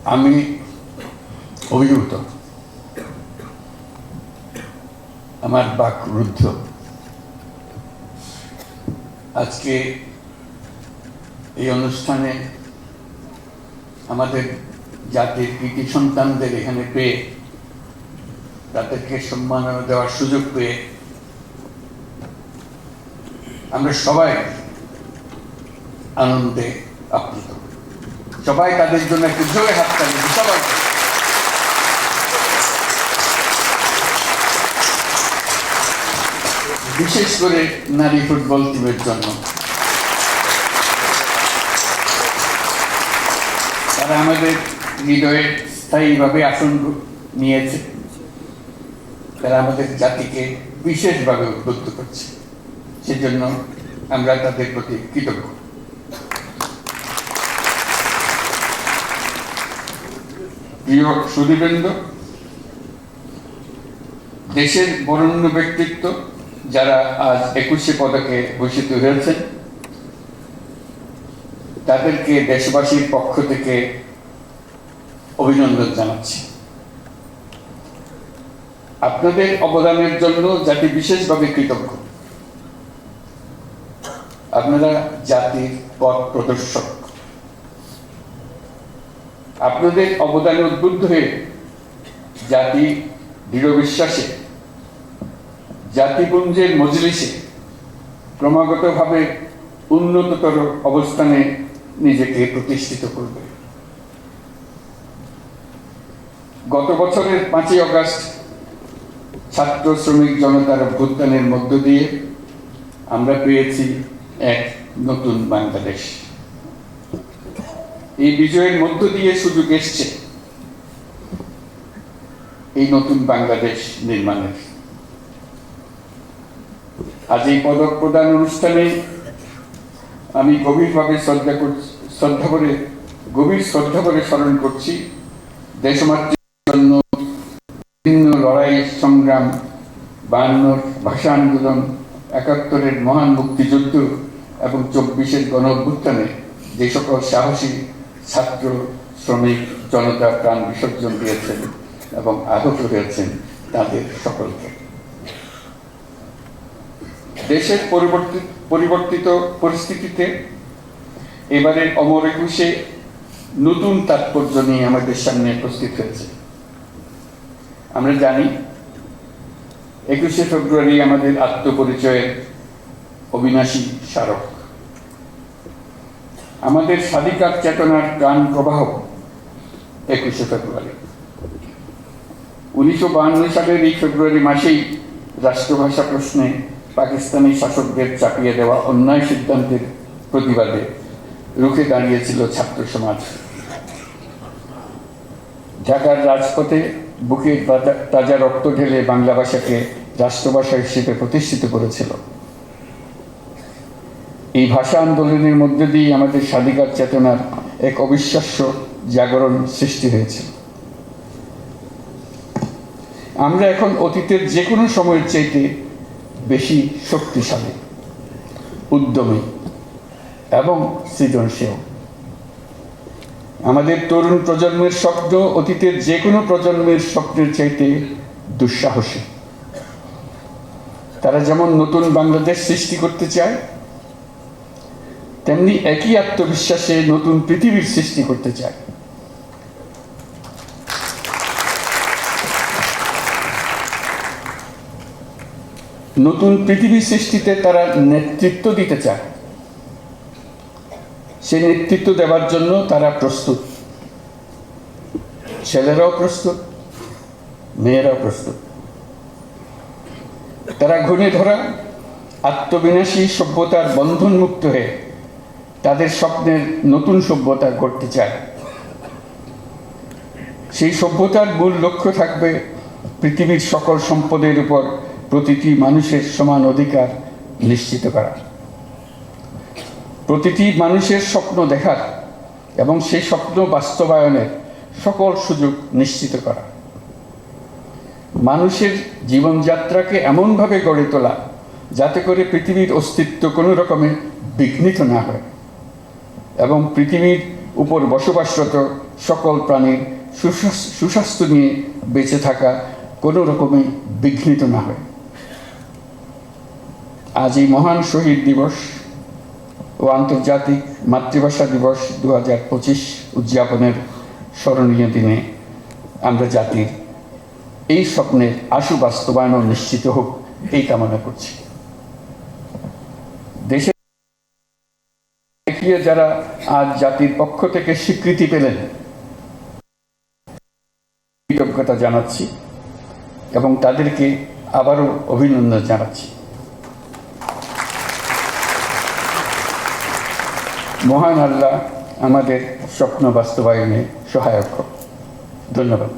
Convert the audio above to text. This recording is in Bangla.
আমি অভিভূত, আমার বাক রুদ্ধ। আজকে এই অনুষ্ঠানে আমাদের জাতির কৃতি সন্তানদের এখানে পেয়ে, তাদেরকে সম্মাননা দেওয়ার সুযোগ পেয়ে আমরা সবাই আনন্দে আপ্লুত। সবাই তাদের জন্য একটু জোরে হাততালি দিই সবাই। বিশেষ করে নারী ফুটবল টিমের জন্য। তারা আমাদের হৃদয়ে স্থায়ীভাবে আসন নিয়েছে। তারা আমাদের জাতিকে বিশেষভাবে উদ্বুদ্ধ করছে, সেজন্য আমরা তাদের প্রতি কৃতজ্ঞ। প্রিয় সুধীবৃন্দ, দেশের বরেণ্য ব্যক্তিত্ব যারা আজ 21শে পদকে ভূষিত হয়েছেন, তাদেরকে দেশবাসীর পক্ষ থেকে অভিনন্দন জানাচ্ছি। আপনাদের অবদানের জন্য জাতি বিশেষভাবে কৃতজ্ঞ। আপনারা জাতির পথ প্রদর্শক। আপনাদের অবদানে উদ্বুদ্ধ হয়ে জাতি দৃঢ় বিশ্বাসে জাতিপুঞ্জের মজলিসে ক্রমাগতভাবে উন্নততর অবস্থানে নিজেকে প্রতিষ্ঠিত করবে। গত বছরের 5ই আগস্ট ছাত্র শ্রমিক জনতার অভ্যুত্থানের মধ্য দিয়ে আমরা পেয়েছি এক নতুন বাংলাদেশ। এই বিজয়ের মধ্য দিয়ে সুযোগ এসছে এই নতুন বাংলাদেশ নির্মাণের। আজ এই পদক প্রদান অনুষ্ঠানে আমি গভীর শ্রদ্ধা করে স্মরণ করছি দেশমাতৃর জন্য বিভিন্ন লড়াই সংগ্রাম, 52 ভাষা আন্দোলন, 71-এর মহান মুক্তিযুদ্ধ এবং 24-এর গণ অভ্যুত্থানে যে সকল সাহসী ছাত্র শ্রমিক জনতা প্রাণ বিসর্জন দিয়েছেন এবং আহত হয়েছেন তাদের সকলকে। দেশের পরিবর্তিত পরিস্থিতিতে এবারের অমর একুশে নতুন তাৎপর্য নিয়ে আমাদের সামনে উপস্থিত হয়েছে। আমরা জানি 21শে ফেব্রুয়ারি আমাদের আত্মপরিচয়ের অবিনাশী স্মারক। আমাদের স্বাধিকার চেতনার প্রাণ প্রবাহ 21শে ফেব্রুয়ারি। 1952 সালের এই ফেব্রুয়ারি মাসেই রাষ্ট্রভাষা প্রশ্নে পাকিস্তানি শাসকদের চাপিয়ে দেওয়া অন্যায় সিদ্ধান্তের প্রতিবাদে রুখে দাঁড়িয়েছিল ছাত্র সমাজ। ঢাকার রাজপথে বুকে তাজা রক্ত ঢেলে বাংলা ভাষাকে রাষ্ট্রভাষা হিসেবে প্রতিষ্ঠিত করেছিল। এই ভাষা আন্দোলনের মধ্যে দিয়ে আমাদের স্বাধিকার চেতনার এক অবিশ্বাস্য জাগরণ সৃষ্টি হয়েছিল। আমরা এখন অতীতের যে কোনো সময়ের চাইতে বেশি শক্তিশালী, উদ্যমী এবং সৃজনশীল। আমাদের তরুণ প্রজন্মের স্বপ্ন অতীতের যে কোনো প্রজন্মের স্বপ্নের চাইতে দুঃসাহসী। তারা যেমন নতুন বাংলাদেশ সৃষ্টি করতে চায়, তেমনি একই আত্মবিশ্বাসে নতুন পৃথিবীর সৃষ্টি করতে চায়। নতুন পৃথিবী সৃষ্টিতে তারা নেতৃত্ব দিতে চায়। সেই নেতৃত্ব দেওয়ার জন্য তারা প্রস্তুত। ছেলেরাও প্রস্তুত, মেয়েরাও প্রস্তুত। তারা ঘুণে ধরা আত্মবিনাশী সভ্যতার বন্ধন মুক্ত হয়ে তাদের স্বপ্নের নতুন সভ্যতা গড়তে চায়। সেই সভ্যতার মূল লক্ষ্য থাকবে পৃথিবীর সকল সম্পদের উপর প্রতিটি মানুষের সমান অধিকার নিশ্চিত করা, প্রতিটি মানুষের স্বপ্ন দেখার এবং সেই স্বপ্ন বাস্তবায়নের সকল সুযোগ নিশ্চিত করা, মানুষের জীবনযাত্রাকে এমনভাবে গড়ে তোলা যাতে করে পৃথিবীর অস্তিত্ব কোনো রকমে বিঘ্নিত না হয় এবং পৃথিবীর উপর বসবাসরত সকল প্রাণীর সুস্বাস্থ্য নিয়ে বেঁচে থাকা কোনো রকমই বিঘ্নিত না হয়। আজ এই মহান শহীদ দিবস ও আন্তর্জাতিক মাতৃভাষা দিবস 2025 উদযাপনের স্মরণীয় দিনে আমরা জাতির এই স্বপ্নের আশু বাস্তবায়ন নিশ্চিত হোক এই কামনা করছি। দেশে যারা আজ জাতির পক্ষ থেকে স্বীকৃতি পেলেন, কৃতজ্ঞতা জানাচ্ছি এবং তাদেরকে আবারও অভিনন্দন জানাচ্ছি। মহান আল্লাহ আমাদের স্বপ্ন বাস্তবায়নে সহায়ক হোক। ধন্যবাদ।